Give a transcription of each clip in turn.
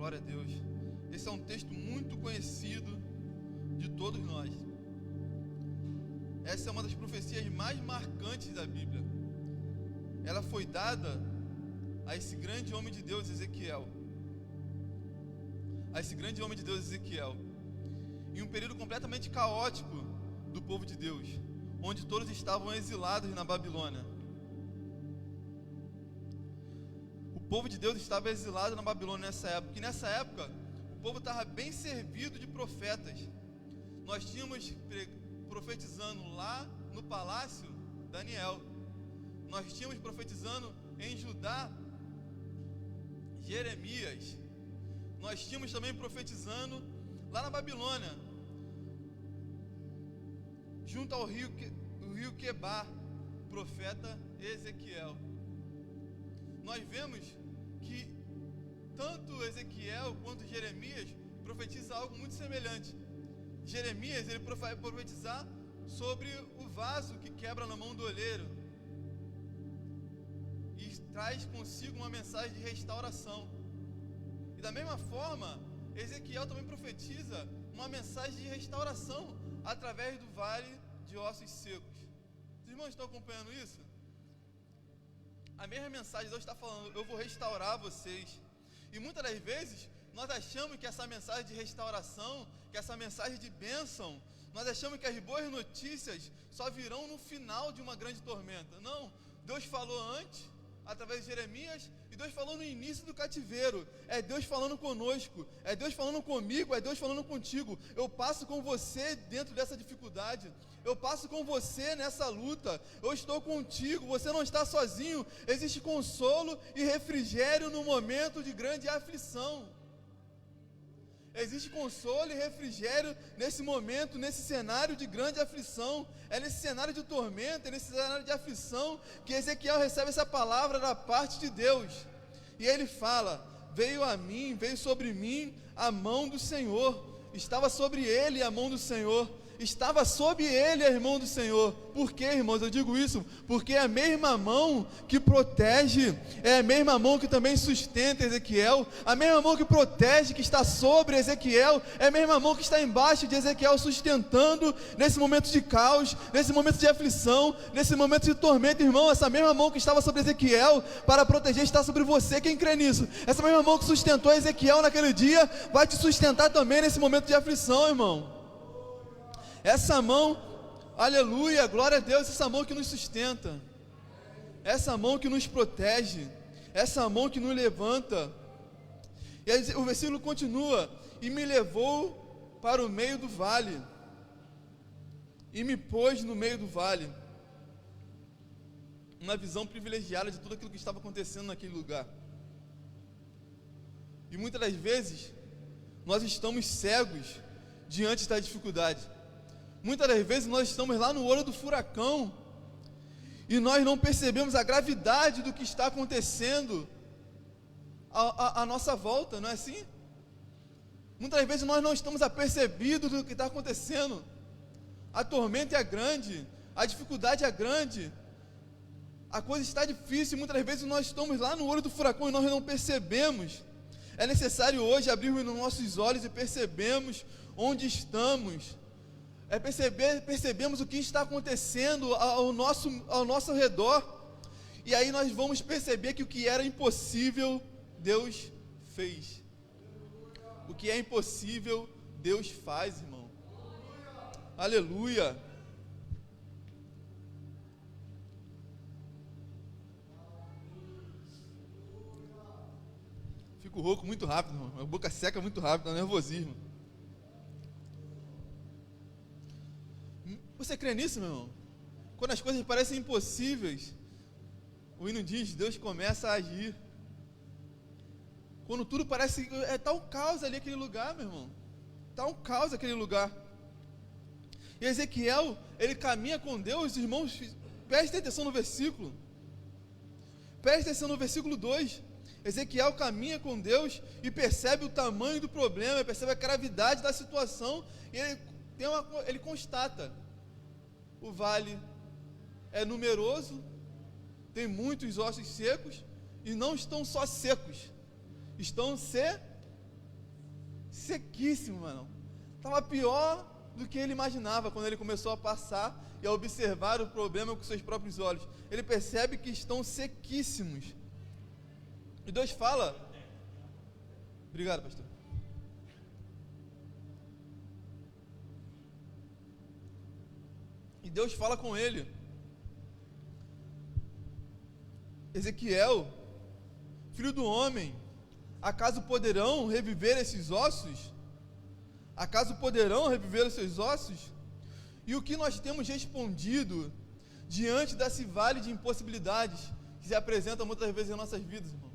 Glória a Deus. Esse é um texto muito conhecido de todos nós. Essa é uma das profecias mais marcantes da Bíblia. Ela foi dada a esse grande homem de Deus, Ezequiel. Em um período completamente caótico do povo de Deus, onde todos estavam exilados na Babilônia. O povo de Deus estava exilado na Babilônia nessa época, e nessa época o povo estava bem servido de profetas. Nós tínhamos profetizando lá no palácio Daniel, nós tínhamos profetizando em Judá Jeremias, nós tínhamos também profetizando lá na Babilônia, junto ao rio Quebar, profeta Ezequiel. Nós vemos que tanto Ezequiel quanto Jeremias profetizam algo muito semelhante. Jeremias, ele vai profetizar sobre o vaso que quebra na mão do olheiro e traz consigo uma mensagem de restauração. E da mesma forma, Ezequiel também profetiza uma mensagem de restauração através do vale de ossos secos. Os irmãos estão acompanhando isso? A mesma mensagem, Deus está falando: eu vou restaurar vocês. E muitas das vezes nós achamos que essa mensagem de restauração, que essa mensagem de bênção, nós achamos que as boas notícias só virão no final de uma grande tormenta. Não, Deus falou antes, através de Jeremias, e Deus falou no início do cativeiro. É Deus falando conosco, é Deus falando comigo, é Deus falando contigo. Eu passo com você dentro dessa dificuldade, eu passo com você nessa luta, eu estou contigo, você não está sozinho. Existe consolo e refrigério no momento de grande aflição. Existe consolo e refrigério nesse momento, nesse cenário de grande aflição. É nesse cenário de tormenta, é nesse cenário de aflição que Ezequiel recebe essa palavra da parte de Deus. E ele fala: veio sobre mim a mão do Senhor. Estava sobre ele a mão do Senhor. Estava sob ele a mão do Senhor. Por quê, irmãos? Eu digo isso porque é a mesma mão que protege, é a mesma mão que também sustenta Ezequiel, a mesma mão que protege, que está sobre Ezequiel, é a mesma mão que está embaixo de Ezequiel, sustentando nesse momento de caos, nesse momento de aflição, nesse momento de tormenta. Irmão, essa mesma mão que estava sobre Ezequiel para proteger está sobre você. Quem crê nisso? Essa mesma mão que sustentou Ezequiel naquele dia vai te sustentar também nesse momento de aflição, irmão. Essa mão, aleluia, glória a Deus, essa mão que nos sustenta, essa mão que nos protege, essa mão que nos levanta. E aí, o versículo continua: e me levou para o meio do vale, e me pôs no meio do vale. Uma visão privilegiada de tudo aquilo que estava acontecendo naquele lugar. E muitas das vezes, nós estamos cegos diante da dificuldade. Muitas das vezes nós estamos lá no olho do furacão e nós não percebemos a gravidade do que está acontecendo à nossa volta, não é assim? Muitas das vezes nós não estamos apercebidos do que está acontecendo. A tormenta é grande, a dificuldade é grande, a coisa está difícil, muitas das vezes nós estamos lá no olho do furacão e nós não percebemos. É necessário hoje abrirmos os nossos olhos e percebemos onde estamos. Percebemos o que está acontecendo ao nosso redor, e aí nós vamos perceber que o que era impossível, Deus fez. O que é impossível, Deus faz, irmão. Aleluia. Fico rouco muito rápido, irmão. A boca seca muito rápido, dá nervosismo. Você crê nisso, meu irmão? Quando as coisas parecem impossíveis, o hino diz: Deus começa a agir. Quando tudo parece... Está um caos ali aquele lugar, meu irmão. Está um caos aquele lugar. E Ezequiel, ele caminha com Deus. Irmãos, prestem atenção no versículo. Prestem atenção no versículo 2. Ezequiel caminha com Deus e percebe o tamanho do problema, percebe a gravidade da situação, e ele constata: o vale é numeroso, tem muitos ossos secos, e não estão só secos, estão sequíssimo, mano. Estava pior do que ele imaginava quando ele começou a passar e a observar o problema com seus próprios olhos. Ele percebe que estão sequíssimos. E Deus fala... Obrigado, pastor. E Deus fala com ele: Ezequiel, filho do homem, acaso poderão reviver esses ossos? Acaso poderão reviver os seus ossos? E o que nós temos respondido diante desse vale de impossibilidades que se apresenta muitas vezes em nossas vidas, irmão?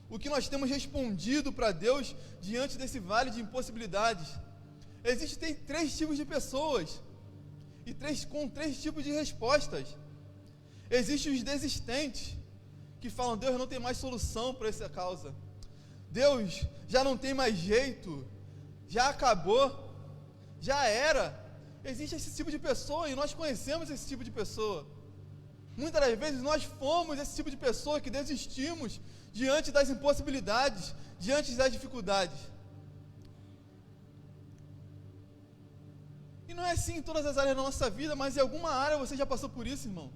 O que nós temos respondido para Deus diante desse vale de impossibilidades? Existem 3 tipos de pessoas e com 3 tipos de respostas. Existem os desistentes, que falam: Deus, não tem mais solução para essa causa. Deus, já não tem mais jeito, já acabou, já era. Existe esse tipo de pessoa e nós conhecemos esse tipo de pessoa. Muitas das vezes nós fomos esse tipo de pessoa que desistimos diante das impossibilidades, diante das dificuldades. E não é assim em todas as áreas da nossa vida, mas em alguma área você já passou por isso, irmão.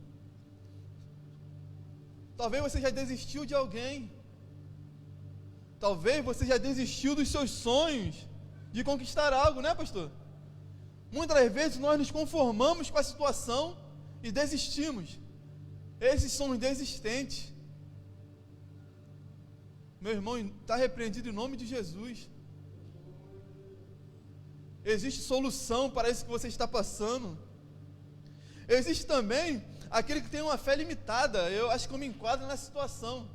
Talvez você já desistiu de alguém. Talvez você já desistiu dos seus sonhos de conquistar algo, né, pastor? Muitas das vezes nós nos conformamos com a situação e desistimos. Esses são os desistentes. Meu irmão, está repreendido em nome de Jesus. Existe solução para isso que você está passando. Existe também aquele que tem uma fé limitada. Eu acho que eu me enquadro nessa situação.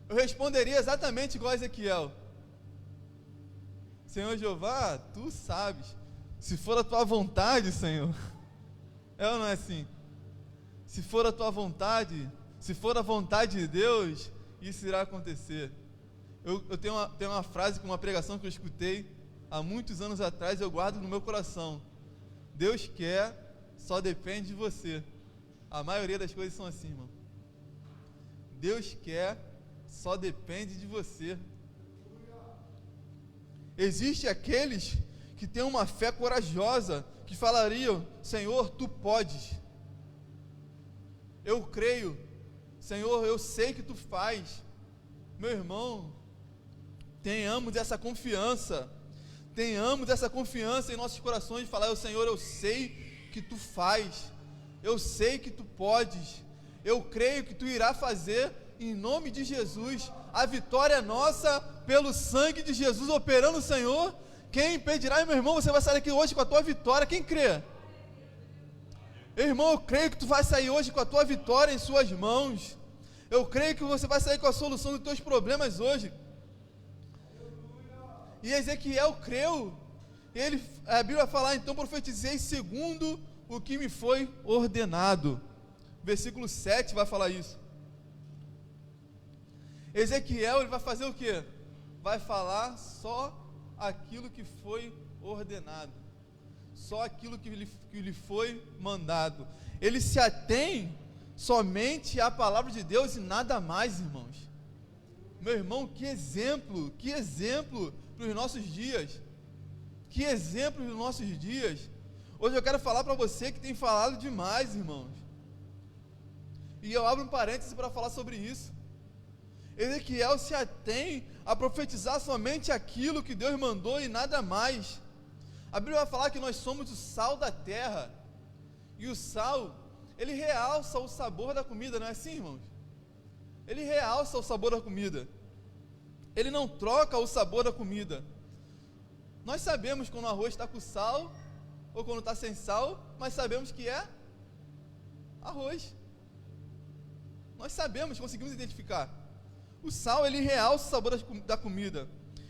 Eu responderia exatamente igual a Ezequiel: Senhor Jeová, tu sabes, se for a tua vontade, Senhor. É ou não é assim? Se for a tua vontade, se for a vontade de Deus, isso irá acontecer. Eu tenho uma frase, com uma pregação que eu escutei há muitos anos atrás, eu guardo no meu coração: Deus quer, só depende de você. A maioria das coisas são assim, irmão. Deus quer, só depende de você. Existem aqueles que têm uma fé corajosa, que falariam: Senhor, tu podes. Eu creio. Senhor, eu sei que tu faz. Meu irmão, tenhamos essa confiança. Tenhamos essa confiança em nossos corações de falar: Senhor, eu sei que tu faz. Eu sei que tu podes. Eu creio que tu irá fazer, em nome de Jesus. A vitória é nossa pelo sangue de Jesus operando, Senhor. Quem impedirá? Meu irmão, você vai sair aqui hoje com a tua vitória. Quem crê? Irmão, eu creio que tu vai sair hoje com a tua vitória em suas mãos. Eu creio que você vai sair com a solução dos teus problemas hoje. E Ezequiel creu. A Bíblia vai falar: então profetizei segundo o que me foi ordenado. Versículo 7 vai falar isso. Ezequiel, ele vai fazer o quê? Vai falar só aquilo que foi ordenado. Só aquilo que lhe foi mandado. Ele se atém somente à palavra de Deus e nada mais, irmãos. Meu irmão, que exemplo para os nossos dias. Que exemplo dos nossos dias. Hoje eu quero falar para você que tem falado demais, irmãos. E eu abro um parêntese para falar sobre isso. Ezequiel se atém a profetizar somente aquilo que Deus mandou e nada mais. A Bíblia vai falar que nós somos o sal da terra. E o sal, ele realça o sabor da comida, não é assim, irmãos? Ele realça o sabor da comida. Ele não troca o sabor da comida. Nós sabemos quando o arroz está com sal ou quando está sem sal, mas sabemos que é arroz. Nós sabemos, conseguimos identificar. O sal, ele realça o sabor da comida.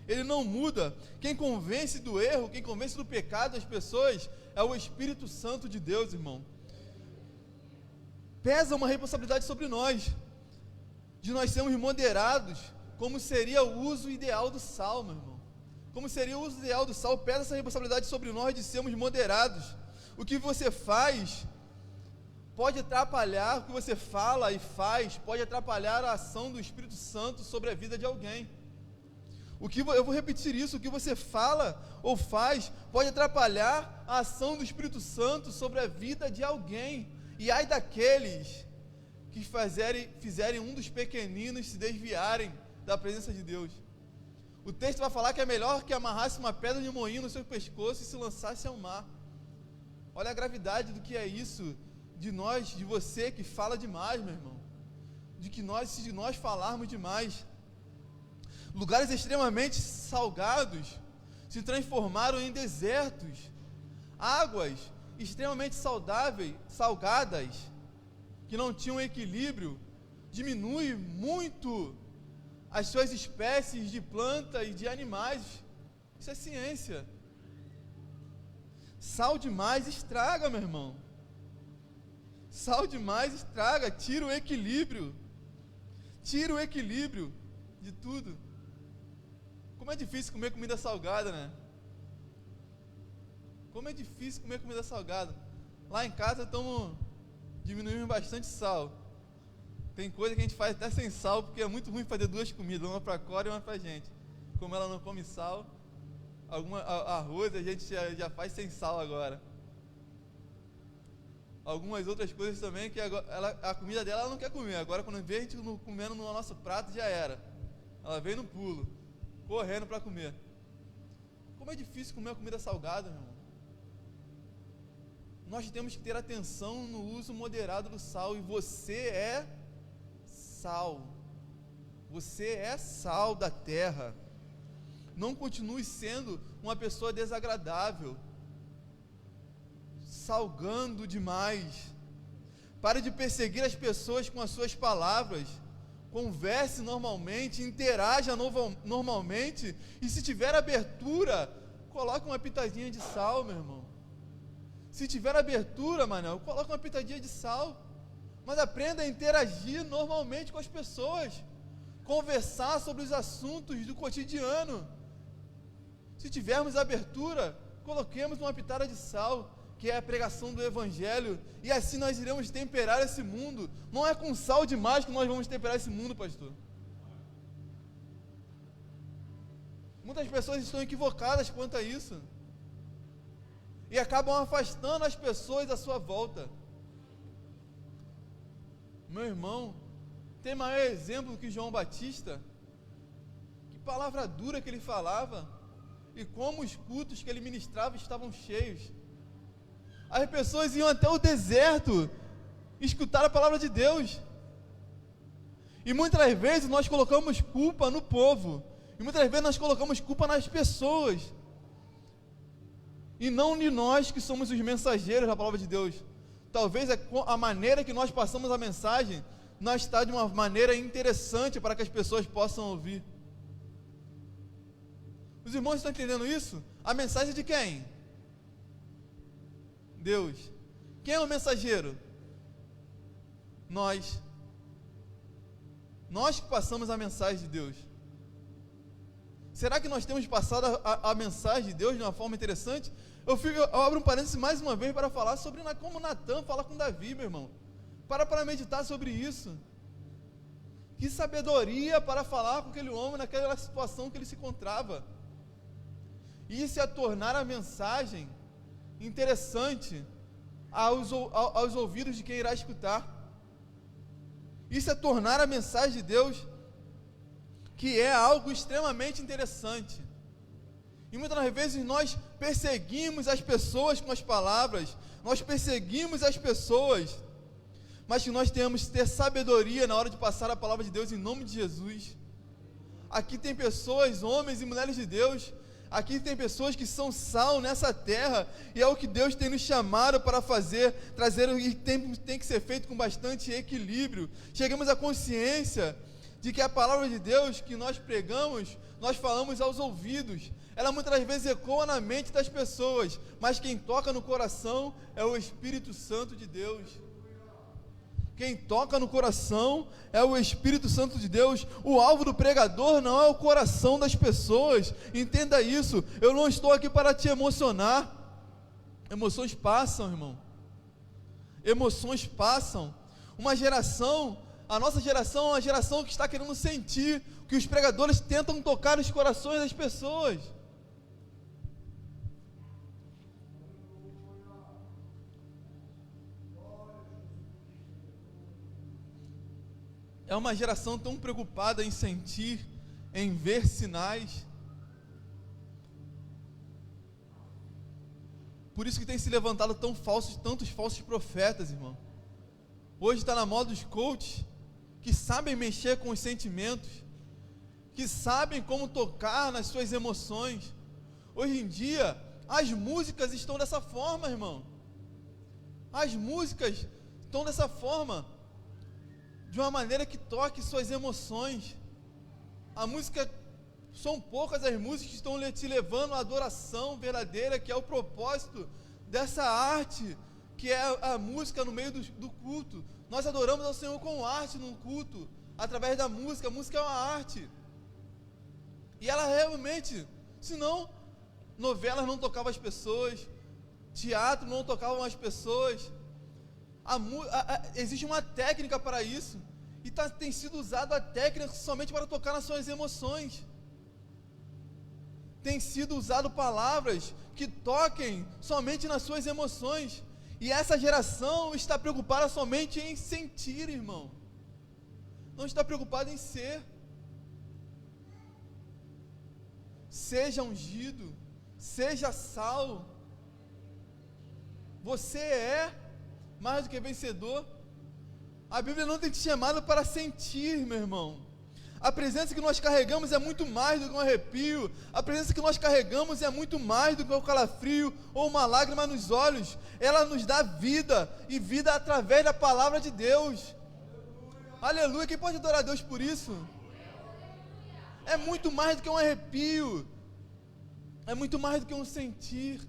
Ele não muda. Quem convence do erro, quem convence do pecado das pessoas é o Espírito Santo de Deus, irmão. Pesa uma responsabilidade sobre nós, de nós sermos moderados, como seria o uso ideal do sal, meu irmão. Como seria o uso ideal do sal, pesa essa responsabilidade sobre nós de sermos moderados. O que você faz pode atrapalhar, o que você fala e faz, pode atrapalhar a ação do Espírito Santo sobre a vida de alguém. Eu vou repetir isso, o que você fala ou faz pode atrapalhar a ação do Espírito Santo sobre a vida de alguém. E ai daqueles que fizerem um dos pequeninos se desviarem da presença de Deus. O texto vai falar que é melhor que amarrasse uma pedra de moinho no seu pescoço e se lançasse ao mar. Olha a gravidade do que é isso, de nós, de você que fala demais, meu irmão. Se nós falarmos demais. Lugares extremamente salgados se transformaram em desertos. Águas extremamente salgadas, que não tinham equilíbrio, diminui muito as suas espécies de planta e de animais. Isso é ciência. Sal demais estraga, meu irmão. Sal demais estraga, tira o equilíbrio de tudo. Como é difícil comer comida salgada, né? Como é difícil comer comida salgada. Lá em casa estamos diminuindo bastante sal. Tem coisa que a gente faz até sem sal, porque é muito ruim fazer duas comidas, uma para a Cora e uma para a gente. Como ela não come sal, arroz a gente já faz sem sal agora. Algumas outras coisas também que a comida dela ela não quer comer. Agora quando vê a gente comendo no nosso prato, já era. Ela vem no pulo, correndo para comer. Como é difícil comer a comida salgada, meu irmão. Nós temos que ter atenção no uso moderado do sal. E você é sal. Você é sal da terra. Não continue sendo uma pessoa desagradável, salgando demais. Pare de perseguir as pessoas com as suas palavras. Converse normalmente, interaja normalmente. E se tiver abertura, coloque uma pitadinha de sal, meu irmão. Se tiver abertura, Manel, coloque uma pitadinha de sal. Mas aprenda a interagir normalmente com as pessoas. Conversar sobre os assuntos do cotidiano. Se tivermos abertura, coloquemos uma pitada de sal, que é a pregação do Evangelho, e assim nós iremos temperar esse mundo. Não é com sal demais que nós vamos temperar esse mundo, pastor. Muitas pessoas estão equivocadas quanto a isso, e acabam afastando as pessoas à sua volta. Meu irmão, tem maior exemplo que João Batista? Que palavra dura que ele falava, e como os cultos que ele ministrava estavam cheios. As pessoas iam até o deserto escutar a palavra de Deus. E muitas vezes nós colocamos culpa no povo. E muitas vezes nós colocamos culpa nas pessoas. E não de nós que somos os mensageiros da palavra de Deus. Talvez a maneira que nós passamos a mensagem não está de uma maneira interessante para que as pessoas possam ouvir. Os irmãos estão entendendo isso? A mensagem é de quem? Deus. Quem é o mensageiro? Nós. Nós que passamos a mensagem de Deus. Será que nós temos passado a mensagem de Deus de uma forma interessante? Eu abro um parênteses mais uma vez para falar sobre como Natan fala com Davi, meu irmão. Para meditar sobre isso. Que sabedoria para falar com aquele homem naquela situação que ele se encontrava. Isso é tornar a mensagem interessante aos ouvidos de quem irá escutar. Isso é tornar a mensagem de Deus, que é algo extremamente interessante. E muitas vezes nós perseguimos as pessoas com as palavras, nós perseguimos as pessoas, mas que nós temos que ter sabedoria na hora de passar a palavra de Deus em nome de Jesus. Aqui tem pessoas, homens e mulheres de Deus, aqui tem pessoas que são sal nessa terra, e é o que Deus tem nos chamado para fazer, trazer, e tem que ser feito com bastante equilíbrio. Chegamos à consciência de que a palavra de Deus que nós pregamos, nós falamos aos ouvidos, ela muitas vezes ecoa na mente das pessoas, mas quem toca no coração é o Espírito Santo de Deus. Quem toca no coração é o Espírito Santo de Deus. O alvo do pregador não é o coração das pessoas. Entenda isso. Eu não estou aqui para te emocionar. Emoções passam, irmão. Emoções passam. Uma geração A nossa geração é uma geração que está querendo sentir, que os pregadores tentam tocar os corações das pessoas. É uma geração tão preocupada em sentir, em ver sinais. Por isso que tem se levantado tantos falsos profetas, irmão. Hoje está na moda os coaches que sabem mexer com os sentimentos, que sabem como tocar nas suas emoções. Hoje em dia, as músicas estão dessa forma, irmão. As músicas estão dessa forma, de uma maneira que toque suas emoções. A música, são poucas as músicas que estão te levando à adoração verdadeira, que é o propósito dessa arte, que é a música no meio do culto. Nós adoramos ao Senhor com arte no culto, através da música. A música é uma arte, e ela realmente, senão, novelas não tocavam as pessoas, teatro não tocavam as pessoas. Existe uma técnica para isso, e tem sido usada a técnica somente para tocar nas suas emoções. Tem sido usado palavras que toquem somente nas suas emoções, e essa geração está preocupada somente em sentir, irmão, não está preocupada em ser. Seja ungido, seja sal, você é mais do que vencedor. A Bíblia não tem te chamado para sentir, meu irmão. A presença que nós carregamos é muito mais do que um arrepio. A presença que nós carregamos é muito mais do que um calafrio ou uma lágrima nos olhos. Ela nos dá vida, e vida através da palavra de Deus. Aleluia. Quem pode adorar a Deus por isso? É muito mais do que um arrepio, é muito mais do que um sentir,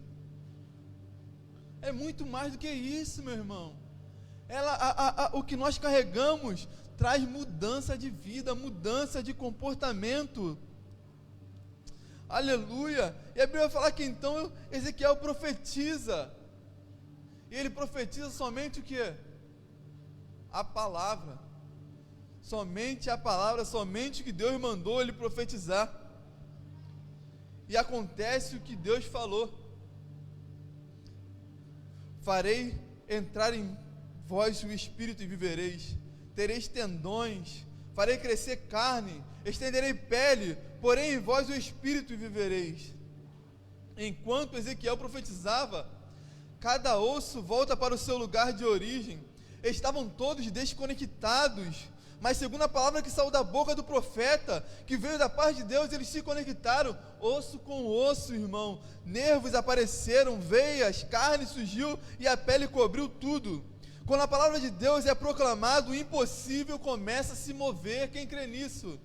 é muito mais do que isso, meu irmão. O que nós carregamos traz mudança de vida, mudança de comportamento. Aleluia. E a Bíblia vai falar que então Ezequiel profetiza, e ele profetiza somente o que? A palavra. Somente a palavra, somente o que Deus mandou ele profetizar. E acontece o que Deus falou: farei entrar em vós o Espírito e vivereis, tereis tendões, farei crescer carne, estenderei pele, porém em vós o Espírito e vivereis. Enquanto Ezequiel profetizava, cada osso volta para o seu lugar de origem. Estavam todos desconectados, mas segundo a palavra que saiu da boca do profeta, que veio da parte de Deus, eles se conectaram, osso com osso, irmão. Nervos apareceram, veias, carne surgiu e a pele cobriu tudo. Quando a palavra de Deus é proclamada, o impossível começa a se mover. Quem crê nisso?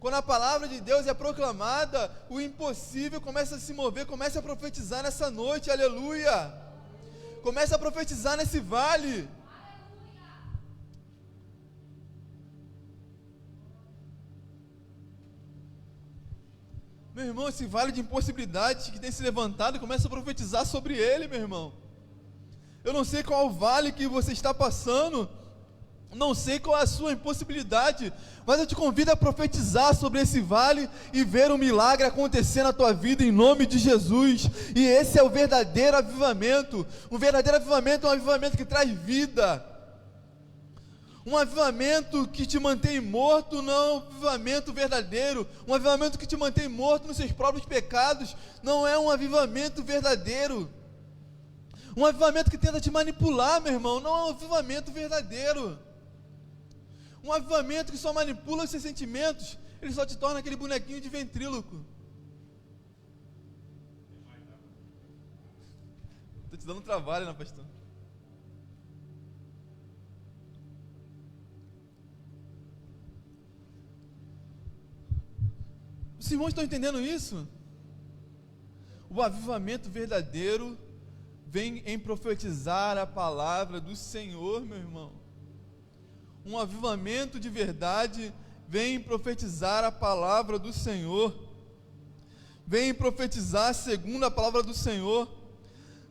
Quando a palavra de Deus é proclamada, o impossível começa a se mover. Comece a profetizar nessa noite, aleluia. Comece a profetizar nesse vale. Meu irmão, esse vale de impossibilidades que tem se levantado, começa a profetizar sobre ele, meu irmão. Eu não sei qual o vale que você está passando, não sei qual é a sua impossibilidade, mas eu te convido a profetizar sobre esse vale e ver um milagre acontecer na tua vida em nome de Jesus. E esse é o verdadeiro avivamento. Um verdadeiro avivamento é um avivamento que traz vida. Um avivamento que te mantém morto não é um avivamento verdadeiro. Um avivamento que te mantém morto nos seus próprios pecados não é um avivamento verdadeiro. Um avivamento que tenta te manipular, meu irmão, não é um avivamento verdadeiro. Um avivamento que só manipula os seus sentimentos, ele só te torna aquele bonequinho de ventríloco. Estou te dando trabalho, né, pastor? Os irmãos estão entendendo isso? O avivamento verdadeiro vem em profetizar a palavra do Senhor, meu irmão. Um avivamento de verdade vem em profetizar a palavra do Senhor. Vem em profetizar segundo a palavra do Senhor.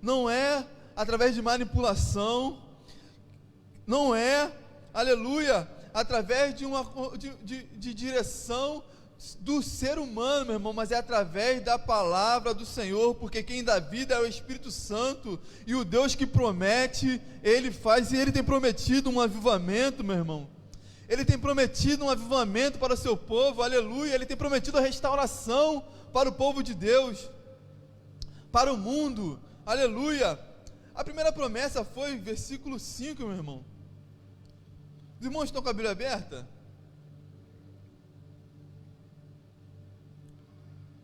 Não é através de manipulação. Não é, aleluia, através de direção do ser humano, meu irmão, mas é através da palavra do Senhor, porque quem dá vida é o Espírito Santo, e o Deus que promete, Ele faz, e Ele tem prometido um avivamento, meu irmão. Ele tem prometido um avivamento para o seu povo, aleluia. Ele tem prometido a restauração para o povo de Deus, para o mundo, aleluia. A primeira promessa foi versículo 5, meu irmão. Os irmãos estão com a Bíblia aberta?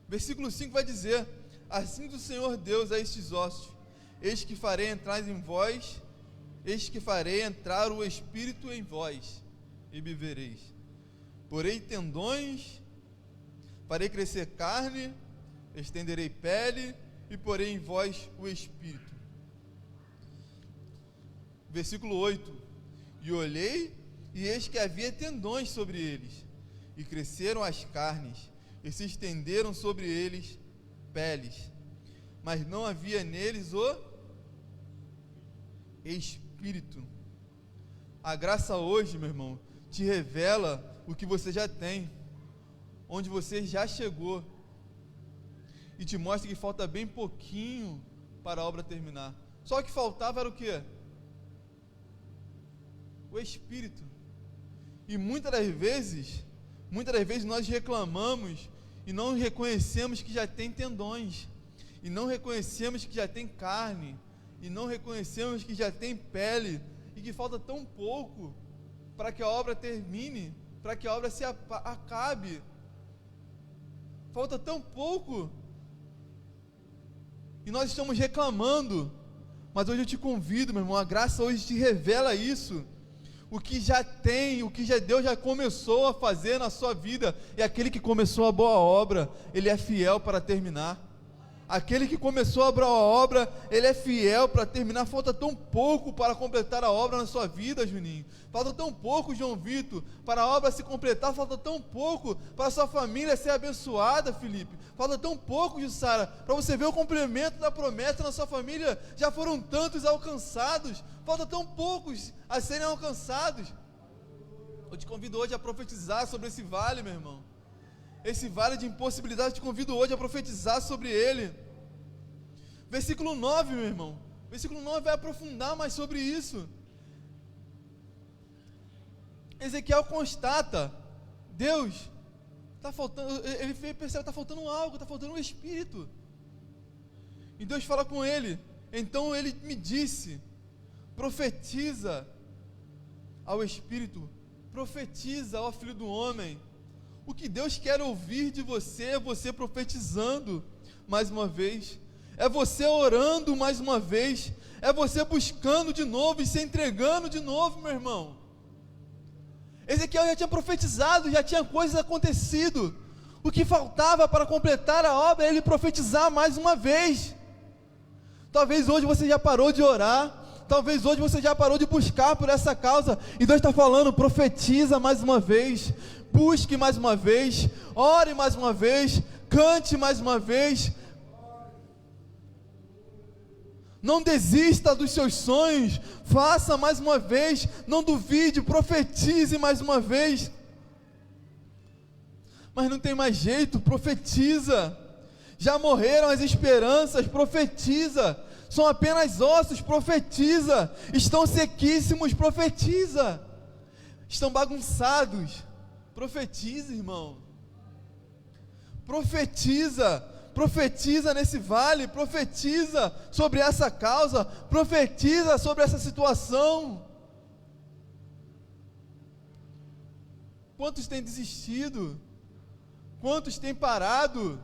Versículo 5 vai dizer: assim diz o Senhor Deus a estes ossos: eis que farei entrar em vós, eis que farei entrar o Espírito em vós, e vivereis. Porei tendões, farei crescer carne, estenderei pele, e porei em vós o Espírito. Versículo 8: e olhei, e eis que havia tendões sobre eles, e cresceram as carnes, e se estenderam sobre eles peles, mas não havia neles o Espírito. A graça hoje, meu irmão, te revela o que você já tem, onde você já chegou, e te mostra que falta bem pouquinho para a obra terminar. Só o que faltava era o quê? O Espírito. E muitas das vezes nós reclamamos e não reconhecemos que já tem tendões, e não reconhecemos que já tem carne, e não reconhecemos que já tem pele, e que falta tão pouco para que a obra termine, para que a obra se acabe. Falta tão pouco, e nós estamos reclamando. Mas hoje eu te convido, meu irmão, a graça hoje te revela isso. O que já tem, o que Deus já começou a fazer na sua vida, é aquele que começou a boa obra, Ele é fiel para terminar. Aquele que começou a boa obra, Ele é fiel para terminar. Falta tão pouco para completar a obra na sua vida, Juninho. Falta tão pouco, João Vitor, para a obra se completar. Falta tão pouco para a sua família ser abençoada, Felipe. Falta tão pouco, Jussara, para você ver o cumprimento da promessa na sua família. Já foram tantos alcançados. Falta tão poucos a serem alcançados. Eu te convido hoje a profetizar sobre esse vale, meu irmão. Esse vale de impossibilidade, eu te convido hoje a profetizar sobre ele. Versículo 9, meu irmão. Versículo 9 vai aprofundar mais sobre isso. Ezequiel constata: Deus, está faltando, ele percebe que está faltando algo, está faltando um Espírito. E Deus fala com ele. Então ele me disse: profetiza ao Espírito, profetiza ao Filho do Homem. O que Deus quer ouvir de você é você profetizando mais uma vez, é você orando mais uma vez, é você buscando de novo e se entregando de novo, meu irmão. Ezequiel já tinha profetizado, já tinha coisas acontecido. O que faltava para completar a obra é ele profetizar mais uma vez. Talvez hoje você já parou de orar, talvez hoje você já parou de buscar por essa causa, e Deus está falando: profetiza mais uma vez, busque mais uma vez, ore mais uma vez, cante mais uma vez. Não desista dos seus sonhos, faça mais uma vez, não duvide, profetize mais uma vez. Mas não tem mais jeito, profetiza. Já morreram as esperanças, profetiza. São apenas ossos, profetiza. Estão sequíssimos, profetiza. Estão bagunçados, profetiza, irmão. Profetiza. Profetiza nesse vale, profetiza sobre essa causa, profetiza sobre essa situação. Quantos têm desistido? Quantos têm parado?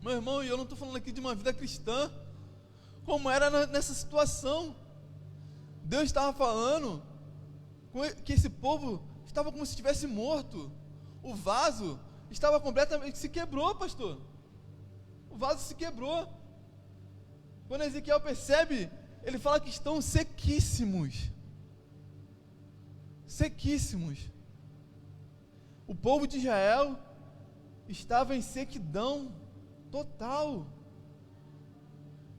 Meu irmão, e eu não estou falando aqui de uma vida cristã, como era nessa situação. Deus estava falando que esse povo estava como se estivesse morto. O vaso estava completamente, se quebrou, pastor. O vaso se quebrou. Quando Ezequiel percebe, ele fala que estão sequíssimos. Sequíssimos. O povo de Israel estava em sequidão total.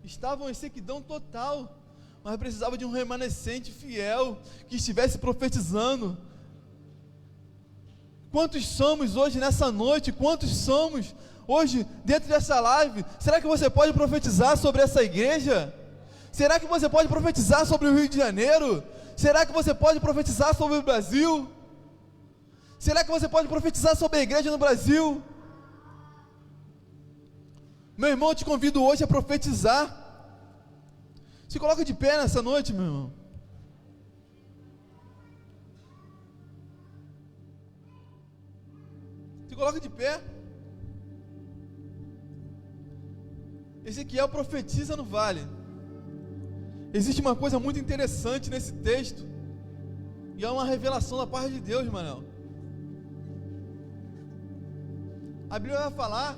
Estavam em sequidão total. mas precisava de um remanescente fiel que estivesse profetizando. Quantos somos hoje nessa noite? Quantos somos hoje dentro dessa live? Será que você pode profetizar sobre essa igreja? Será que você pode profetizar sobre o Rio de Janeiro? Será que você pode profetizar sobre o Brasil? Será que você pode profetizar sobre a igreja no Brasil? Meu irmão, eu te convido hoje a profetizar. Se coloca de pé nessa noite, meu irmão. Se coloca de pé. Ezequiel profetiza no vale. Existe uma coisa muito interessante nesse texto, e é uma revelação da parte de Deus, Manel. A Bíblia vai falar,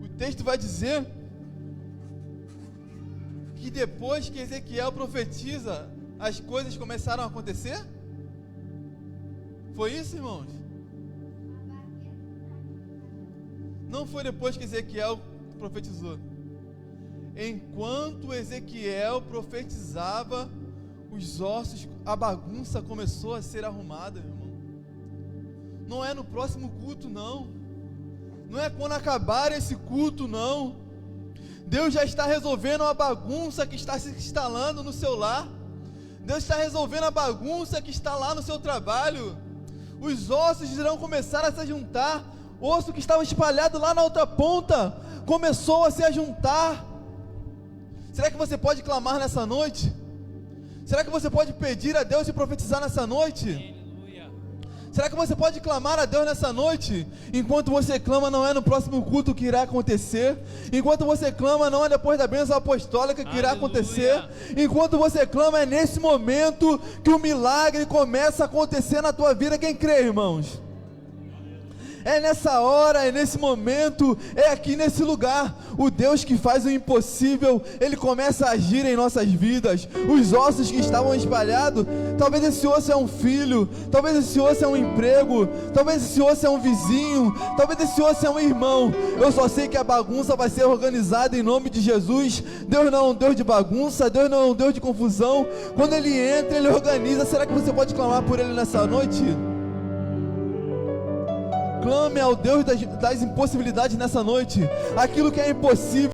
o texto vai dizer que depois que Ezequiel profetiza, as coisas começaram a acontecer? Foi isso, irmãos? Não foi depois que Ezequiel profetizou. Enquanto Ezequiel profetizava, os ossos, a bagunça começou a ser arrumada, meu irmão. Não é no próximo culto, não. Não é quando acabar esse culto, não. Deus já está resolvendo a bagunça que está se instalando no seu lar. Deus está resolvendo a bagunça que está lá no seu trabalho. Os ossos irão começar a se juntar. O osso que estava espalhado lá na outra ponta começou a se ajuntar. Será que você pode clamar nessa noite? Será que você pode pedir a Deus e profetizar nessa noite? Aleluia. Será que você pode clamar a Deus nessa noite? Enquanto você clama, não é no próximo culto que irá acontecer. Enquanto você clama, não é depois da bênção apostólica que irá acontecer. Enquanto você clama, é nesse momento que o milagre começa a acontecer na tua vida. Quem crê, irmãos? É nessa hora, é nesse momento, é aqui nesse lugar. O Deus que faz o impossível, Ele começa a agir em nossas vidas. Os ossos que estavam espalhados, talvez esse osso é um filho, talvez esse osso é um emprego, talvez esse osso é um vizinho, talvez esse osso é um irmão. Eu só sei que a bagunça vai ser organizada em nome de Jesus. Deus não é um Deus de bagunça, Deus não é um Deus de confusão. Quando Ele entra, Ele organiza. Será que você pode clamar por Ele nessa noite? Clame ao Deus das impossibilidades nessa noite. Aquilo que é impossível